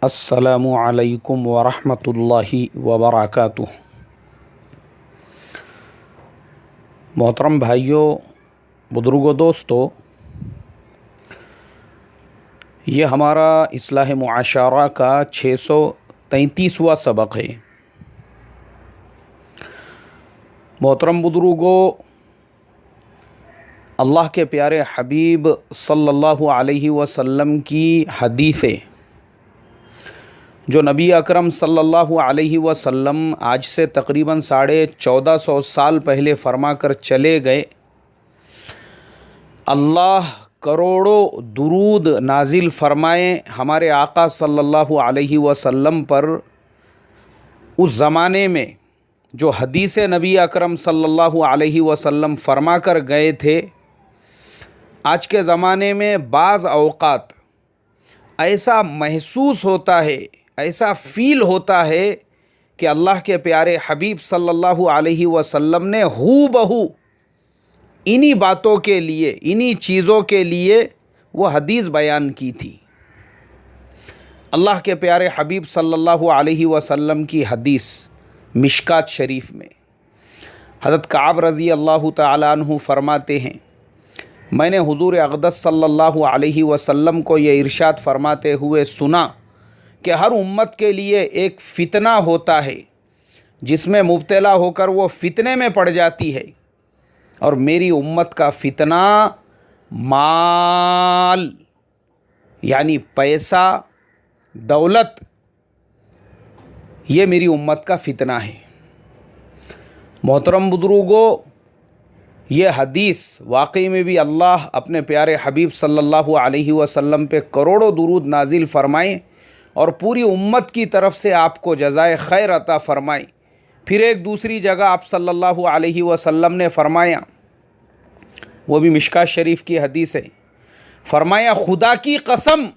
अस्सलामु अलैकुम वरहमतुल्लाहि वबरकातुह। मोहतरम भाइयों, बुज़ुर्गों, दोस्तों, ये हमारा इस्लाह मुआशरा का 633वां सबक है। मोहतरम बुज़ुर्गों, अल्लाह के प्यारे हबीब सल्लल्लाहु अलैहि वसल्लम की हदीसें जो नबी अकरम सल्लल्लाहु अलैहि वसल्लम आज से तकरीबन 1450 साल पहले फरमा कर चले गए, अल्लाह करोड़ों दुरूद नाजिल फरमाए हमारे आका सल्लल्लाहु अलैहि वसल्लम पर। उस ज़माने में जो हदीस नबी अकरम सल्लल्लाहु अलैहि वसल्लम फरमा कर गए थे, आज के ज़माने में बाज़ औक़ात ऐसा महसूस होता है, ऐसा फ़ील होता है कि अल्लाह के प्यारे हबीब सल्लल्लाहु अलैहि वसल्लम ने हू बहू इन्हीं बातों के लिए, इन्हीं चीज़ों के लिए वो हदीस बयान की थी। अल्लाह के प्यारे हबीब सल्लल्लाहु अलैहि वसल्लम की हदीस मिशकात शरीफ में हज़रत काब रज़ी अल्लाह तआला अन्हु फरमाते हैं, मैंने हुज़ूर अक़दस सल्लल्लाहु अलैहि वसल्लम को ये इरशाद फरमाते हुए सुना कि हर उम्मत के लिए एक फ़ितना होता है जिसमें मुब्तला होकर वो फ़ितने में पड़ जाती है, और मेरी उम्मत का फ़ितना माल यानी पैसा, दौलत, ये मेरी उम्मत का फ़ितना है। मोहतरम बुज़ुर्गों, ये हदीस वाकई में भी अल्लाह अपने प्यारे हबीब सल्लल्लाहु अलैहि वसल्लम पे करोड़ों दुरूद नाजिल फरमाए और पूरी उम्मत की तरफ से आपको जज़ाए खैर अता फ़रमाए। फिर एक दूसरी जगह आप सल्लल्लाहु अलैहि वसल्लम ने फ़रमाया, वो भी मिशकात शरीफ की हदीस है, फ़रमाया, खुदा की कसम,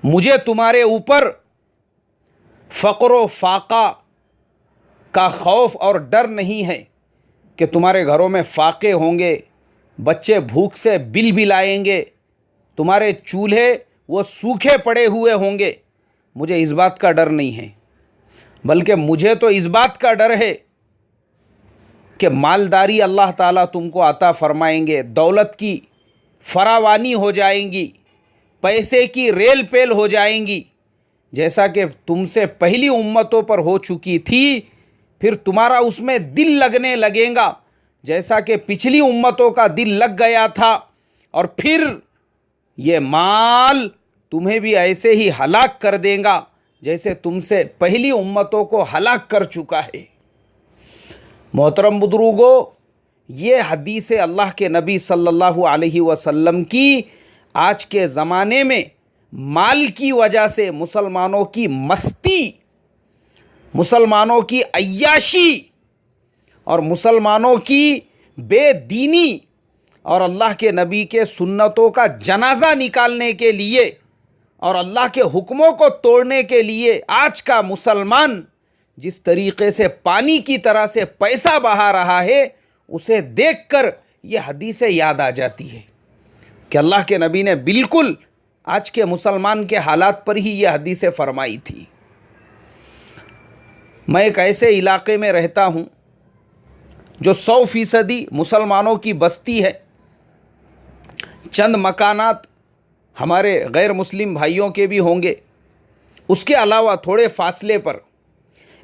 मुझे तुम्हारे ऊपर फ़क़्र व फ़ाक़ा का खौफ और डर नहीं है कि तुम्हारे घरों में फ़ाक़े होंगे, बच्चे भूख से बिलबिलाएंगे, तुम्हारे चूल्हे वो सूखे पड़े हुए होंगे। मुझे इस बात का डर नहीं है, बल्कि मुझे तो इस बात का डर है कि मालदारी अल्लाह ताला तुमको अता फ़रमाएंगे, दौलत की फरावानी हो जाएंगी, पैसे की रेल पेल हो जाएंगी, जैसा कि तुमसे पहली उम्मतों पर हो चुकी थी। फिर तुम्हारा उसमें दिल लगने लगेगा जैसा कि पिछली उम्मतों का दिल लग गया था, और फिर ये माल तुम्हें भी ऐसे ही हलाक कर देगा जैसे तुमसे पहली उम्मतों को हलाक कर चुका है। मोहतरम बुज़ुर्गों, ये हदीस अल्लाह के नबी सल्लल्लाहु अलैहि वसल्लम की आज के ज़माने में माल की वजह से मुसलमानों की मस्ती, मुसलमानों की अय्याशी और मुसलमानों की बेदीनी और अल्लाह के नबी के सुन्नतों का जनाजा निकालने के लिए और अल्लाह के हुक्मों को तोड़ने के लिए आज का मुसलमान जिस तरीक़े से पानी की तरह से पैसा बहा रहा है, उसे देखकर ये हदीसें याद आ जाती है कि अल्लाह के नबी ने बिल्कुल आज के मुसलमान के हालात पर ही ये हदीसें फरमाई थी। मैं एक ऐसे इलाक़े में रहता हूँ जो 100% मुसलमानों की बस्ती है। चंद मकानात हमारे गैर मुस्लिम भाइयों के भी होंगे, उसके अलावा थोड़े फासले पर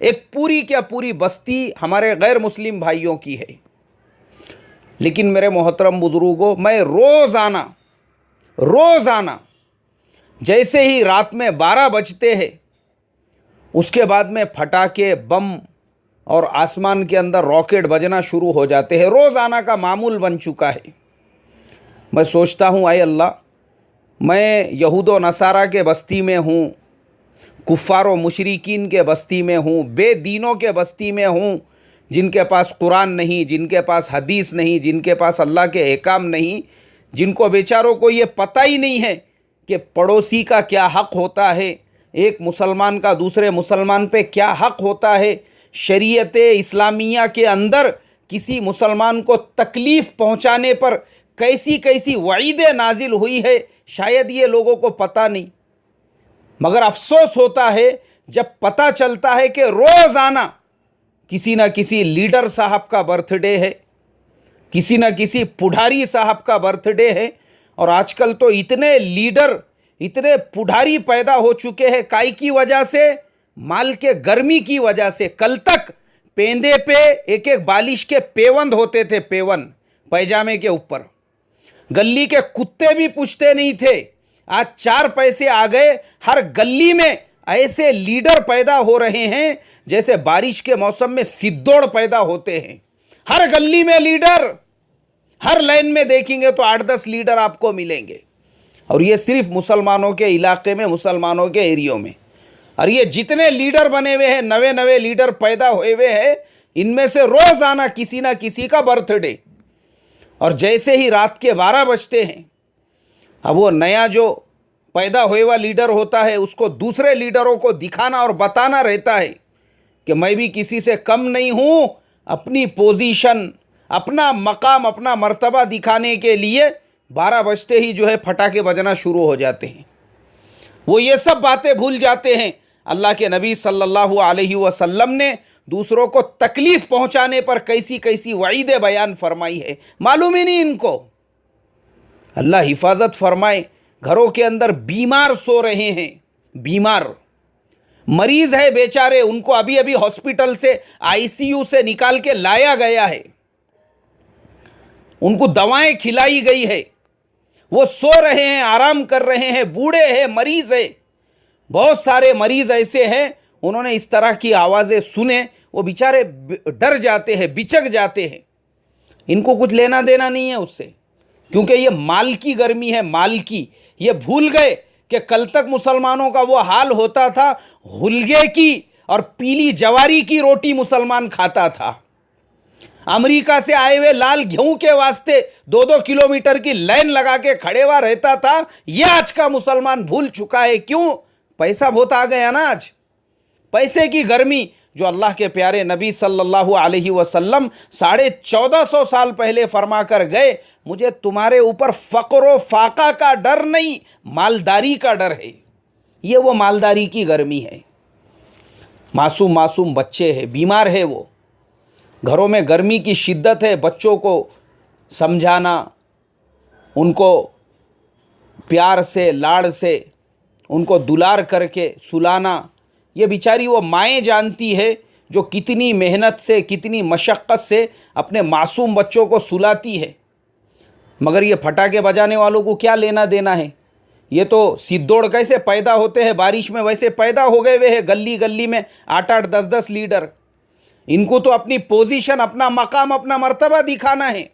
एक पूरी क्या पूरी बस्ती हमारे गैर मुस्लिम भाइयों की है। लेकिन मेरे मोहतरम बुज़ुर्गों, मैं रोज़ाना जैसे ही रात में 12 बजते हैं, उसके बाद में फटाके, बम और आसमान के अंदर रॉकेट बजना शुरू हो जाते हैं। रोज़ाना का मामूल बन चुका है। मैं सोचता हूँ, आए अल्लाह, मैं यहूद व नसारा के बस्ती में हूँ, कुफ़ार व मुशरिकीन के बस्ती में हूँ, बेदीनों के बस्ती में हूँ, जिनके पास कुरान नहीं, जिनके पास हदीस नहीं, जिनके पास अल्लाह के अहकाम नहीं, जिनको बेचारों को ये पता ही नहीं है कि पड़ोसी का क्या हक़ होता है, एक मुसलमान का दूसरे मुसलमान पे क्या हक़ होता है, शरीयत इस्लामिया के अंदर किसी मुसलमान को तकलीफ़ पहुँचाने पर कैसी कैसी वईदें नाजिल हुई है, शायद ये लोगों को पता नहीं। मगर अफसोस होता है जब पता चलता है कि रोज़ाना किसी न किसी लीडर साहब का बर्थडे है, किसी न किसी पुढ़ारी साहब का बर्थडे है। और आजकल तो इतने लीडर, इतने पुढ़ारी पैदा हो चुके हैं, काई की वजह से, माल के गर्मी की वजह से। कल तक पेंदे पे एक एक बालिश के पेवंद होते थे, पेवन पैजामे के ऊपर, गली के कुत्ते भी पूछते नहीं थे। आज 4 पैसे आ गए, हर गली में ऐसे लीडर पैदा हो रहे हैं जैसे बारिश के मौसम में सिद्धोड़ पैदा होते हैं। हर गली में लीडर, हर लाइन में देखेंगे तो 8-10 लीडर आपको मिलेंगे। और ये सिर्फ मुसलमानों के इलाके में, मुसलमानों के एरियो में। और ये जितने लीडर बने हुए हैं, नवे नवे लीडर पैदा हुए हुए हैं, इनमें से रोज़ाना किसी ना किसी का बर्थडे। और जैसे ही रात के 12 बजते हैं, अब वो नया जो पैदा हुए हुआ लीडर होता है, उसको दूसरे लीडरों को दिखाना और बताना रहता है कि मैं भी किसी से कम नहीं हूँ। अपनी पोजीशन, अपना मकाम, अपना मर्तबा दिखाने के लिए 12 बजते ही जो है फटाके बजना शुरू हो जाते हैं। वो ये सब बातें भूल जाते हैं। अल्लाह के नबी सल्लल्लाहु अलैहि वसल्लम ने दूसरों को तकलीफ़ पहुंचाने पर कैसी कैसी वईदें बयान फरमाई है, मालूम ही नहीं इनको। अल्लाह हिफाजत फरमाए। घरों के अंदर बीमार सो रहे हैं, बीमार मरीज़ है बेचारे, उनको अभी अभी हॉस्पिटल से, आईसीयू से निकाल के लाया गया है, उनको दवाएं खिलाई गई है, वो सो रहे हैं, आराम कर रहे हैं, बूढ़े हैं, मरीज़ है। बहुत सारे मरीज़ ऐसे हैं, उन्होंने इस तरह की आवाज़ें सुने, वो बेचारे डर जाते हैं, बिचक जाते हैं। इनको कुछ लेना देना नहीं है उससे, क्योंकि ये माल की गर्मी है, माल की। ये भूल गए कि कल तक मुसलमानों का वो हाल होता था, हुलगे की और पीली जवारी की रोटी मुसलमान खाता था। अमेरिका से आए हुए लाल गेहूं के वास्ते 2-2 किलोमीटर की लाइन लगा के खड़े हुआ रहता था। ये आज का मुसलमान भूल चुका है। क्यों? पैसा बहुत आ गया ना आज, पैसे की गर्मी। जो अल्लाह के प्यारे नबी सल्लल्लाहु अलैहि वसल्लम 1450 साल पहले फरमा कर गए, मुझे तुम्हारे ऊपर फ़क्र फाका का डर नहीं, मालदारी का डर है। ये वो मालदारी की गर्मी है। मासूम मासूम बच्चे हैं, बीमार है, वो घरों में गर्मी की शिद्दत है। बच्चों को समझाना, उनको प्यार से, लाड़ से, उनको दुलार करके सुलाना, ये बेचारी वो माएँ जानती है जो कितनी मेहनत से, कितनी मशक्क़त से अपने मासूम बच्चों को सुलाती है। मगर ये फटाके बजाने वालों को क्या लेना देना है? ये तो सिद्धोड़ कैसे पैदा होते हैं बारिश में, वैसे पैदा हो गए वे हैं गली गली में 8-8, 10-10 लीडर। इनको तो अपनी पोजीशन, अपना मकाम, अपना मर्तबा दिखाना है।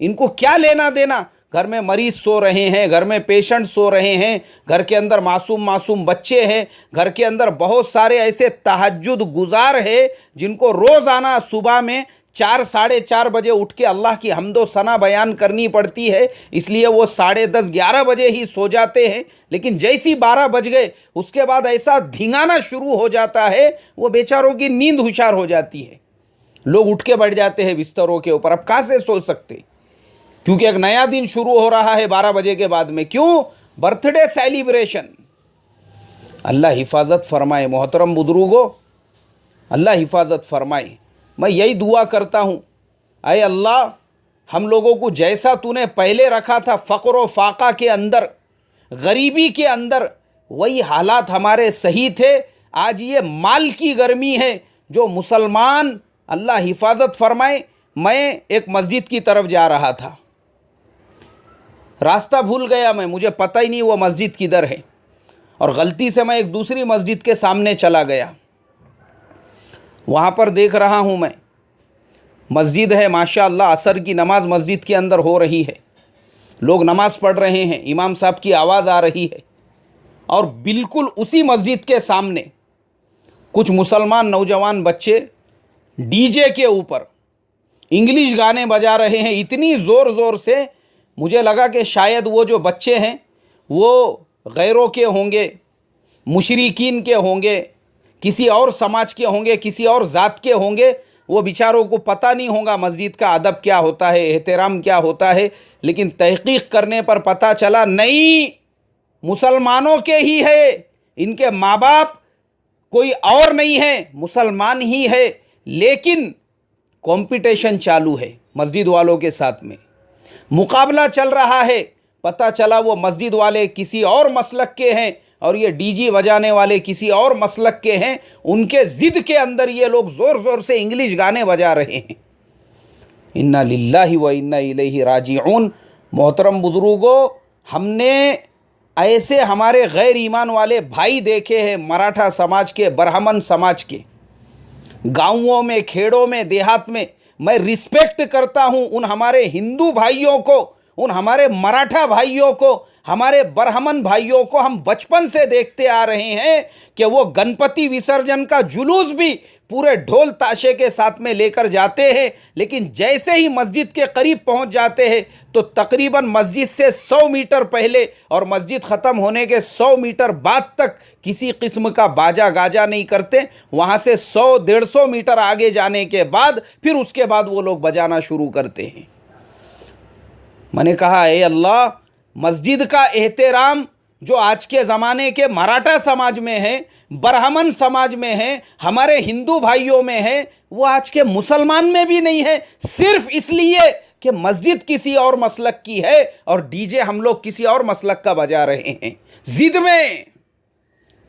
इनको क्या लेना देना? घर में मरीज़ सो रहे हैं, घर में पेशेंट सो रहे हैं, घर के अंदर मासूम मासूम बच्चे हैं, घर के अंदर बहुत सारे ऐसे तहज्जुद गुजार हैं जिनको रोज़ाना सुबह में 4, 4:30 बजे उठ के अल्लाह की हम्दो सना बयान करनी पड़ती है। इसलिए वो 10:30, 11 बजे ही सो जाते हैं। लेकिन जैसी 12 बज गए, उसके बाद ऐसा धिंगाना शुरू हो जाता है, वो बेचारों की नींद हुशार हो जाती है। लोग उठ के बैठ जाते हैं बिस्तरों के ऊपर। अब कहाँ से सो सकते? क्योंकि एक नया दिन शुरू हो रहा है 12 बजे के बाद में। क्यों? Birthday celebration. अल्लाह हिफाजत फरमाए मोहतरम बुजुर्गों, अल्लाह हिफाजत फरमाए। मैं यही दुआ करता हूँ, अय अल्लाह, हम लोगों को जैसा तूने पहले रखा था फ़क्र व फाका के अंदर, गरीबी के अंदर, वही हालात हमारे सही थे। आज ये माल की गर्मी है जो मुसलमान, अल्लाह हिफाजत फरमाए। मैं एक मस्जिद की तरफ जा रहा था, रास्ता भूल गया मैं, मुझे पता ही नहीं वो मस्जिद किधर है, और गलती से मैं एक दूसरी मस्जिद के सामने चला गया। वहाँ पर देख रहा हूँ मैं, मस्जिद है माशाअल्लाह, असर की नमाज मस्जिद के अंदर हो रही है, लोग नमाज़ पढ़ रहे हैं, इमाम साहब की आवाज़ आ रही है। और बिल्कुल उसी मस्जिद के सामने कुछ मुसलमान नौजवान बच्चे डीजे के ऊपर इंग्लिश गाने बजा रहे हैं इतनी ज़ोर ज़ोर से। मुझे लगा कि शायद वो जो बच्चे हैं वो गैरों के होंगे, मुशरिकीन के होंगे, किसी और समाज के होंगे, किसी और ज़ात के होंगे। वो बेचारों को पता नहीं होगा मस्जिद का अदब क्या होता है, एहतराम क्या होता है। लेकिन तहक़ीक़ करने पर पता चला नहीं, मुसलमानों के ही है। इनके माँ बाप कोई और नहीं है, मुसलमान ही है, लेकिन कंपटीशन चालू है मस्जिद वालों के साथ में, मुकाबला चल रहा है। पता चला वो मस्जिद वाले किसी और मसलक के हैं और ये डीजे बजाने वाले किसी और मसलक के हैं। उनके ज़िद के अंदर ये लोग ज़ोर ज़ोर से इंग्लिश गाने बजा रहे हैं। इन्ना लिल्लाहि व इन्ना इलैहि राजिऊन। मोहतरम बुजुर्गों, हमने ऐसे हमारे गैर ईमान वाले भाई देखे हैं, मराठा समाज के, ब्राह्मण समाज के, गाँवों में, खेड़ों में, देहात में। मैं रिस्पेक्ट करता हूँ उन हमारे हिंदू भाइयों को, उन हमारे मराठा भाइयों को, हमारे ब्राह्मण भाइयों को। हम बचपन से देखते आ रहे हैं कि वो गणपति विसर्जन का जुलूस भी पूरे ढोल ताशे के साथ में लेकर जाते हैं, लेकिन जैसे ही मस्जिद के करीब पहुंच जाते हैं तो तकरीबन मस्जिद से 100 मीटर पहले और मस्जिद ख़त्म होने के 100 मीटर बाद तक किसी किस्म का बाजा गाजा नहीं करते। वहाँ से 100-150 मीटर आगे जाने के बाद फिर उसके बाद वो लोग बजाना शुरू करते हैं। मैंने कहा, ए अल्लाह, मस्जिद का एहतराम जो आज के ज़माने के मराठा समाज में है, ब्राह्मण समाज में है, हमारे हिंदू भाइयों में है, वो आज के मुसलमान में भी नहीं है, सिर्फ इसलिए कि मस्जिद किसी और मसलक की है और डीजे हम लोग किसी और मसलक का बजा रहे हैं ज़िद में।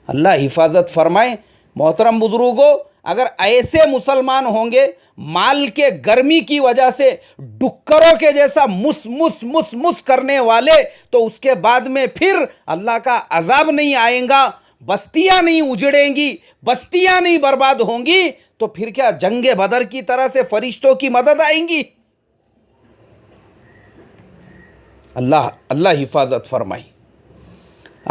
अल्लाह हिफाजत फरमाए। मोहतरम बुजुर्गों, अगर ऐसे मुसलमान होंगे, माल के गर्मी की वजह से डुक्करों के जैसा मुस मुस मुस मुस करने वाले, तो उसके बाद में फिर अल्लाह का अजाब नहीं आएगा, बस्तियां नहीं उजड़ेंगी, बस्तियां नहीं बर्बाद होंगी, तो फिर क्या जंगे बदर की तरह से फरिश्तों की मदद आएंगी? अल्लाह हिफाजत फरमाई।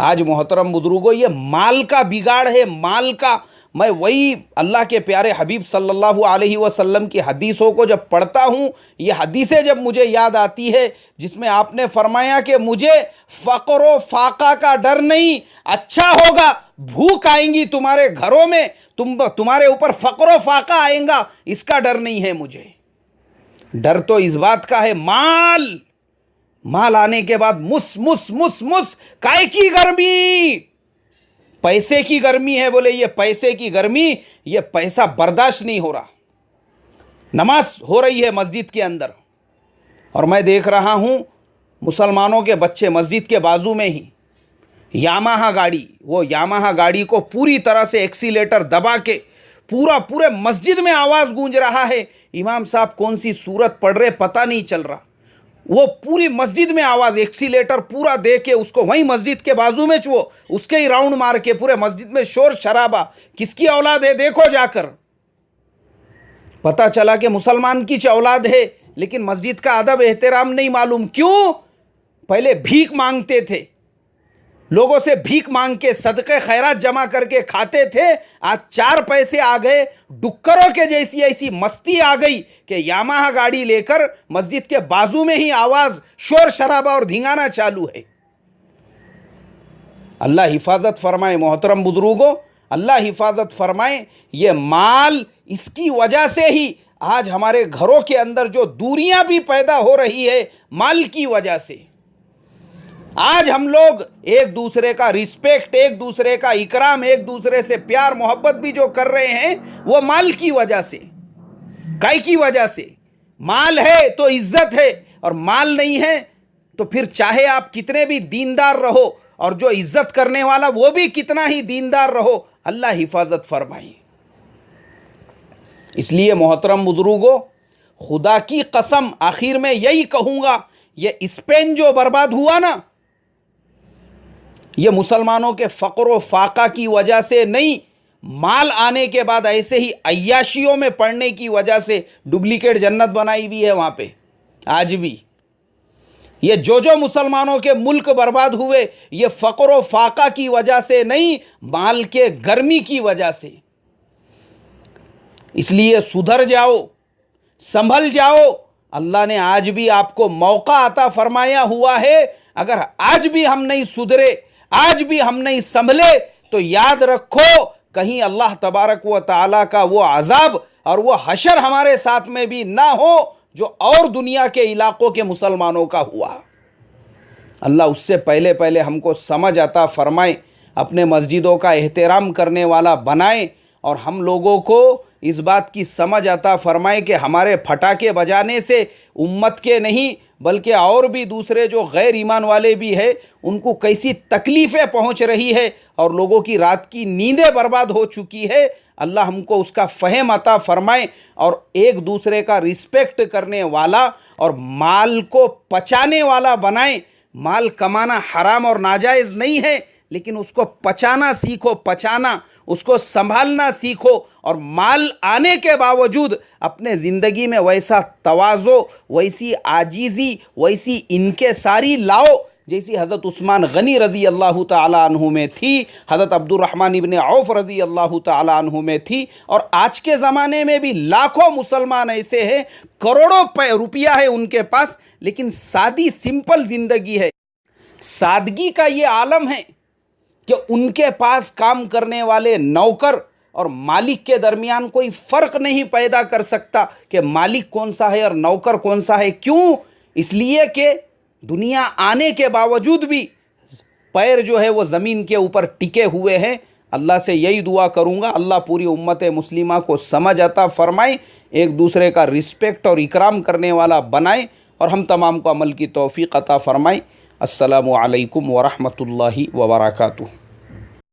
आज मोहतरम बुजुर्गों, ये माल का बिगाड़ है, माल का। मैं वही अल्लाह के प्यारे हबीब सल्लल्लाहु अलैहि वसल्लम की हदीसों को जब पढ़ता हूँ, ये हदीसें जब मुझे याद आती है जिसमें आपने फरमाया कि मुझे फ़क्र व फाका का डर नहीं, अच्छा होगा भूख आएंगी तुम्हारे घरों में, तुम्हारे ऊपर फ़क्र व फाका आएगा, इसका डर नहीं है मुझे। डर तो इस बात का है, माल आने के बाद मुस मुस मुस मुस, काय की गर्मी, पैसे की गर्मी है। बोले ये पैसे की गर्मी, ये पैसा बर्दाश्त नहीं हो रहा। नमाज हो रही है मस्जिद के अंदर और मैं देख रहा हूँ मुसलमानों के बच्चे मस्जिद के बाजू में ही यामाहा गाड़ी, वो यामाहा गाड़ी को पूरी तरह से एक्सीलेटर दबा के पूरे मस्जिद में आवाज़ गूंज रहा है। इमाम साहब कौन सी सूरत पढ़ रहे पता नहीं चल रहा, वो पूरी मस्जिद में आवाज़, एक्सीलेटर पूरा दे के उसको वहीं मस्जिद के बाजू में वो उसके ही राउंड मार के पूरे मस्जिद में शोर शराबा। किसकी औलाद है देखो जाकर। पता चला कि मुसलमान की औलाद है, लेकिन मस्जिद का अदब एहतराम नहीं मालूम। क्यों? पहले भीख मांगते थे, लोगों से भीख मांग के सदक़े खैरात जमा करके खाते थे। आज 4 पैसे आ गए, डुक्करों के जैसी ऐसी मस्ती आ गई कि यामाहा गाड़ी लेकर मस्जिद के बाजू में ही आवाज़, शोर शराबा और धिंगाना चालू है। अल्लाह हिफाजत फरमाए। मोहतरम बुजुर्गों, अल्लाह हिफाजत फरमाए। ये माल, इसकी वजह से ही आज हमारे घरों के अंदर जो दूरियां भी पैदा हो रही है, माल की वजह से। आज हम लोग एक दूसरे का रिस्पेक्ट, एक दूसरे का इकराम, एक दूसरे से प्यार मोहब्बत भी जो कर रहे हैं, वो माल की वजह से। काय की वजह से? माल है तो इज्जत है, और माल नहीं है तो फिर चाहे आप कितने भी दीनदार रहो और जो इज्जत करने वाला वो भी कितना ही दीनदार रहो, अल्लाह हिफाजत फरमाए। इसलिए मोहतरम बुजुर्गों, खुदा की कसम आखिर में यही कहूँगा, ये स्पेन जो बर्बाद हुआ ना, ये मुसलमानों के फ़क्र व फाका की वजह से नहीं, माल आने के बाद ऐसे ही अय्याशियों में पड़ने की वजह से डुप्लीकेट जन्नत बनाई हुई है वहाँ पे। आज भी ये जो मुसलमानों के मुल्क बर्बाद हुए, ये फ़क्र व फाका की वजह से नहीं, माल के गर्मी की वजह से। इसलिए सुधर जाओ, संभल जाओ। अल्लाह ने आज भी आपको मौका अता फरमाया हुआ है। अगर आज भी हम नहीं सुधरे, आज भी हम नहीं संभले, तो याद रखो कहीं अल्लाह तबारक व तआला का वो अजाब और वो हशर हमारे साथ में भी ना हो जो और दुनिया के इलाकों के मुसलमानों का हुआ। अल्लाह उससे पहले हमको समझ अता फरमाए। अपने मस्जिदों का एहतराम करने वाला बनाए और हम लोगों को इस बात की समझ अता फरमाए कि हमारे फटाके बजाने से उम्मत के नहीं बल्कि और भी दूसरे जो गैर ईमान वाले भी हैं उनको कैसी तकलीफ़ें पहुंच रही है और लोगों की रात की नींदें बर्बाद हो चुकी है। अल्लाह हमको उसका फ़हम अता फरमाए और एक दूसरे का रिस्पेक्ट करने वाला और माल को पचाने वाला बनाए। माल कमाना हराम और नाजायज़ नहीं है, लेकिन उसको पचाना सीखो, पचाना उसको संभालना सीखो और माल आने के बावजूद अपने ज़िंदगी में वैसा तवाज़ो, वैसी आजीज़ी, वैसी इनकिसारी लाओ जैसी हज़रत उस्मान गनी रज़ी अल्लाह ताला अन्हु में थी, हज़रत अब्दुर्रहमान इब्न औफ रज़ी अल्लाह ताला अन्हु में थी। और आज के ज़माने में भी लाखों मुसलमान ऐसे हैं, करोड़ों रुपया है उनके पास, लेकिन सादी सिंपल ज़िंदगी है। सादगी का ये आलम है कि उनके पास काम करने वाले नौकर और मालिक के दरमियान कोई फ़र्क नहीं पैदा कर सकता कि मालिक कौन सा है और नौकर कौन सा है। क्यों? इसलिए कि दुनिया आने के बावजूद भी पैर जो है वो ज़मीन के ऊपर टिके हुए हैं। अल्लाह से यही दुआ करूँगा, अल्लाह पूरी उम्मत मुस्लिमा को समझ अता फरमाए, एक दूसरे का रिस्पेक्ट और इकराम करने वाला बनाए और हम तमाम को अमल की तौफ़ीक़ अता फरमाए। अस्सलामु अलैकुम व रहमतुल्लाहि व बरकातुहू।